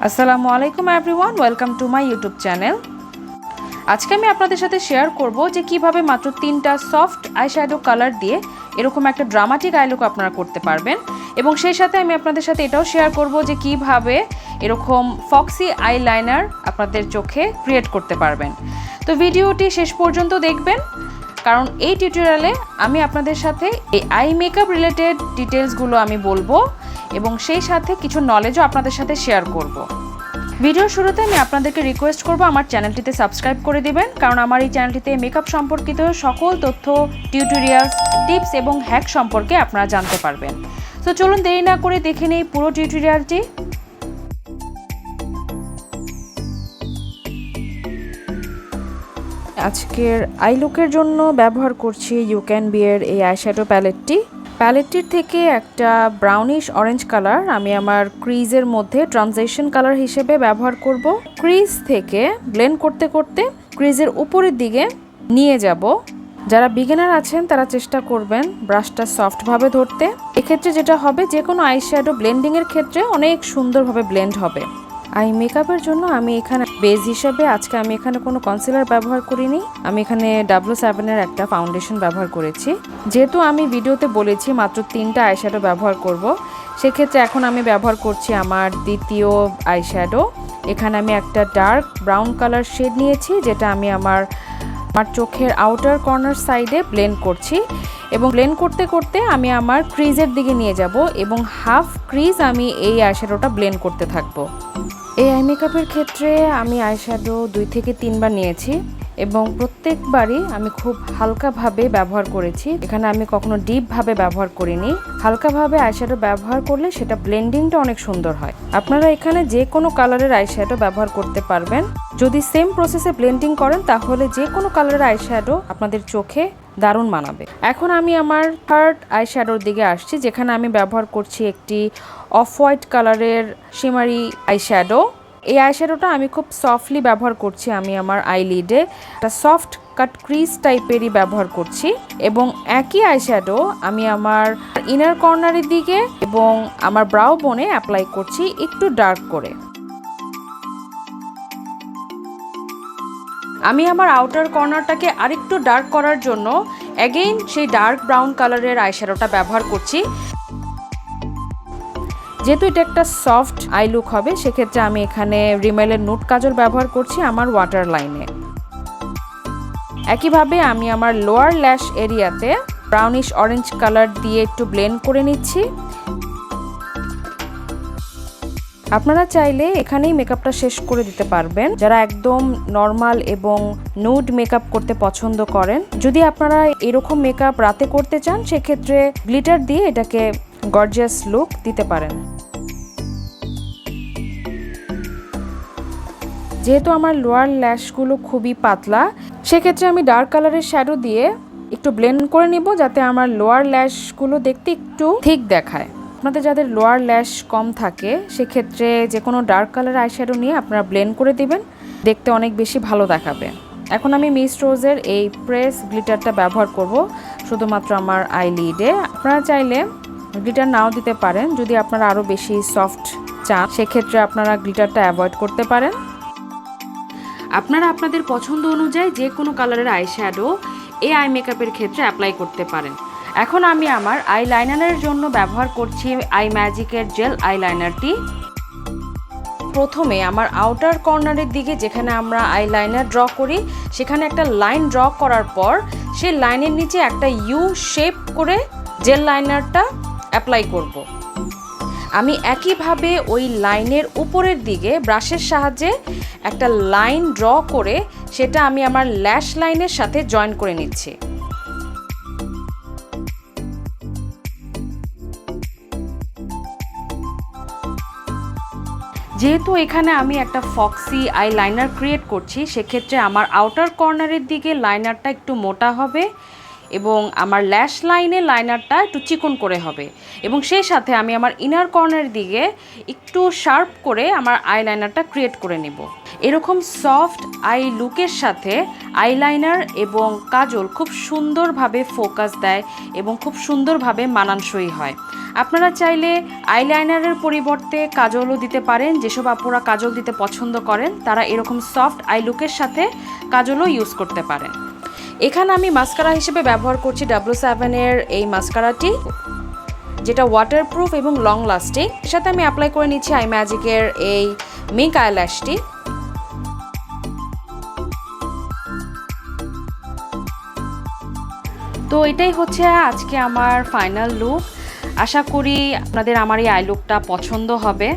আসসালামু আলাইকুম everyone, welcome to my YouTube channel. আজকে আমি আপনাদের সাথে শেয়ার করব যে কিভাবে মাত্র 3টা সফট আইশ্যাডো কালার দিয়ে এরকম একটা ড্রামাটিক আই লুক আপনারা করতে পারবেন, এবং সেই সাথে আমি আপনাদের সাথে এটাও শেয়ার করব যে কিভাবে এরকম ফক্সি আইলাইনার আপনাদের চোখে ক্রিয়েট করতে পারবেন। তো ভিডিওটি শেষ পর্যন্ত দেখবেন, কারণ এই টিউটোরিয়ালে আমি আপনাদের সাথে এই আই মেকআপ রিলেটেড ডিটেলসগুলো আমি বলবো এবং সেই সাথে কিছু নলেজও আপনাদের সাথে শেয়ার করব। ভিডিওর শুরুতে আমি আপনাদেরকে রিকোয়েস্ট করব আমার চ্যানেলটিতে সাবস্ক্রাইব করে দিবেন, কারণ আমার এই চ্যানেলটিতে মেকআপ সম্পর্কিত সকল তথ্য, টিউটোরিয়ালস, টিপস এবং হ্যাক সম্পর্কে আপনারা জানতে পারবেন। তো চলুন দেরি না করে দেখে নেই পুরো টিউটোরিয়ালটি। আজকের আই লুকের জন্য ব্যবহার করছি ইউ ক্যান বি এর এই আইশ্যাডো প্যালেটটির থেকে একটা ব্রাউনিশ অরেঞ্জ কালার আমি আমার ক্রিজের মধ্যে ট্রানজিশন কালার হিসেবে ব্যবহার করব। ক্রিজ থেকে ব্লেন্ড করতে করতে ক্রিজের উপরের দিকে নিয়ে যাব। যারা বিগিনার আছেন তারা চেষ্টা করবেন ব্রাশটা সফটভাবে ধরতে। এক্ষেত্রে যেটা হবে, যে কোনো আইশ্যাডো ব্লেন্ডিংয়ের ক্ষেত্রে অনেক সুন্দরভাবে ব্লেন্ড হবে। আই মেকআপের জন্য আমি এখানে বেস হিসেবে আজকে আমি এখানে কোনো কনসিলার ব্যবহার করিনি, আমি এখানে W7 এর একটা ফাউন্ডেশন ব্যবহার করেছি। যেহেতু আমি ভিডিওতে বলেছি মাত্র 3টা আইশ্যাডো ব্যবহার করব, সেক্ষেত্রে এখন আমি ব্যবহার করছি আমার দ্বিতীয় আইশ্যাডো। এখানে আমি একটা ডার্ক ব্রাউন কালার শেড নিয়েছি, যেটা আমি আমার চোখের আউটার কর্নার সাইডে ব্লেন্ড করছি, এবং ব্লেন্ড করতে করতে আমি আমার ক্রিজের দিকে নিয়ে যাব এবং হাফ ক্রিজ আমি এই আইশ্যাডোটা ব্লেন্ড করতে থাকবো। এই আই মেকআপের ক্ষেত্রে আমি আইশ্যাডো 2 থেকে 3 বার নিয়েছি এবং প্রত্যেকবারই আমি খুব হালকাভাবে ব্যবহার করেছি। এখানে আমি কখনো ডিপভাবে ব্যবহার করিনি। হালকাভাবে আইশ্যাডো ব্যবহার করলে সেটা ব্লেন্ডিংটা অনেক সুন্দর হয়। আপনারা এখানে যে কোনো কালারের আইশ্যাডো ব্যবহার করতে পারবেন। যদি সেম প্রসেসে ব্লেন্ডিং করেন তাহলে যে কোনো কালারের আইশ্যাডো আপনাদের চোখে দারুণ মানাবে। এখন আমি আমার থার্ড আইশ্যাডোর দিকে আসছি, যেখানে আমি ব্যবহার করছি একটি অফ হোয়াইট কালারের শিমারি আইশ্যাডো। এই আইশ্যাডোটা আমি খুব সফটলি ব্যবহার করছি, আমি আমার আইলিডে একটা সফট কাট ক্রিজ টাইপেরই ব্যবহার করছি, এবং একই আইশ্যাডো আমি আমার ইনার কর্নারের দিকে এবং আমার ব্রাউ বোনে অ্যাপ্লাই করছি একটু ডার্ক করে। আমি আমার আউটার কর্নারটাকে আরেকটু ডার্ক করার জন্য অ্যাগেইন সেই ডার্ক ব্রাউন কালারের আইশ্যাডোটা ব্যবহার করছি। যেহেতু এটা একটা সফট আই লুক হবে, সেক্ষেত্রে আমি এখানে রিমেলের নুট কাজল ব্যবহার করছি আমার ওয়াটার লাইনে। একইভাবে আমি আমার লোয়ার ল্যাশ এরিয়াতে ব্রাউনিশ অরেঞ্জ কালার দিয়ে একটু ব্লেন্ড করে নিচ্ছি। আপনারা চাইলে এখানেই মেকআপটা শেষ করে দিতে পারবেন, যারা একদম নর্মাল এবং নুড মেকআপ করতে পছন্দ করেন। যদি আপনারা এরকম মেকআপ রাতে করতে চান, সেক্ষেত্রে গ্লিটার দিয়ে এটাকে গর্জিয়াস লুক দিতে পারেন। যেহেতু আমার লোয়ার ল্যাশগুলো খুবই পাতলা, সেক্ষেত্রে আমি ডার্ক কালারের শ্যাডো দিয়ে একটু ব্লেন্ড করে নিব, যাতে আমার লোয়ার ল্যাশগুলো দেখতে একটু থিক দেখায়। আপনাদের যাদের লোয়ার ল্যাশ কম থাকে, সেক্ষেত্রে যে কোনো ডার্ক কালার আইশ্যাডো নিয়ে আপনারা ব্লেন্ড করে দিবেন, দেখতে অনেক বেশি ভালো দেখাবে। এখন আমি মিস রোজের এই প্রেস গ্লিটারটা ব্যবহার করব শুধুমাত্র আমার আইলিডে। আপনারা চাইলে গ্লিটার নাও দিতে পারেন, যদি আপনারা আরও বেশি সফট চান, সেক্ষেত্রে আপনারা গ্লিটারটা অ্যাভয়েড করতে পারেন। আপনারা আপনাদের পছন্দ অনুযায়ী যে কোনো কালারের আইশ্যাডো এই আই মেকআপের ক্ষেত্রে অ্যাপ্লাই করতে পারেন। এখন আমি আমার আইলাইনারের জন্য ব্যবহার করছি আই ম্যাজিকের জেল আইলাইনারটি। প্রথমে আমার আউটার কর্নারের দিকে যেখানে আমরা আইলাইনার ড্র করি, সেখানে একটা লাইন ড্র করার পর সেই লাইনের নিচে একটা ইউ শেপ করে জেল লাইনারটা অ্যাপ্লাই করব। আমি একইভাবে ওই লাইনের উপরের দিকে ব্রাশের সাহায্যে একটা লাইন ড্র করে সেটা আমি আমার ল্যাশ লাইনের সাথে জয়েন করে নিচ্ছি। যেহেতু এখানে আমি একটা ফক্সি আইলাইনার ক্রিয়েট করছি, সেক্ষেত্রে আমার আউটার কর্নারের দিকে লাইনারটা একটু মোটা হবে এবং আমার ল্যাশ লাইনে লাইনারটা একটু চিকন করে হবে এবং সেই সাথে আমি আমার ইনার কর্নারের দিকে একটু শার্প করে আমার আইলাইনারটা ক্রিয়েট করে নেব। এরকম সফট আই লুকের সাথে আইলাইনার এবং কাজল খুব সুন্দরভাবে ফোকাস দেয় এবং খুব সুন্দরভাবে মানানসই হয়। আপনারা চাইলে আইলাইনারের পরিবর্তে কাজলও দিতে পারেন। যেসব আপুরা কাজল দিতে পছন্দ করেন তারা এরকম সফট আই লুকের সাথে কাজলও ইউজ করতে পারেন। এখানে আমি মাস্কারা হিসেবে ব্যবহার করছি W7-এর এই মাস্কারাটি, যেটা ওয়াটারপ্রুফ এবং লং লাস্টিং। এর সাথে আমি অ্যাপ্লাই করে নিচ্ছি আই ম্যাজিকের এই মিঙ্ক আইল্যাশটি। তো এটাই হচ্ছে আজকে আমার ফাইনাল লুক। আশা করি আপনাদের আমার এই আই লুকটা পছন্দ হবে।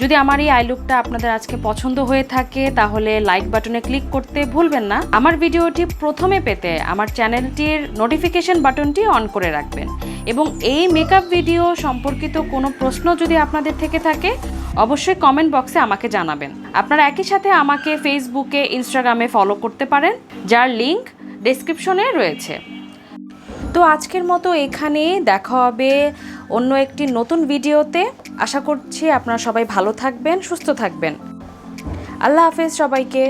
যদি আমার এই আই লুকটা আপনাদের আজকে পছন্দ হয়ে থাকে তাহলে লাইক বাটনে ক্লিক করতে ভুলবেন না। আমার ভিডিওটি প্রথমে পেতে আমার চ্যানেলটির নোটিফিকেশন বাটনটি অন করে রাখবেন এবং এই মেকআপ ভিডিও সম্পর্কিত কোনো প্রশ্ন যদি আপনাদের থেকে থাকে অবশ্যই কমেন্ট বক্সে আমাকে জানাবেন। আপনারা একই সাথে আমাকে ফেসবুকে, ইনস্টাগ্রামে ফলো করতে পারেন, যার লিংক ডেসক্রিপশনে রয়েছে। তো আজকের মতো এখানে দেখা হবে অন্য একটি নতুন ভিডিওতে। আশা করছি আপনারা সবাই ভালো থাকবেন, সুস্থ থাকবেন। আল্লাহ হাফেজ সবাইকে।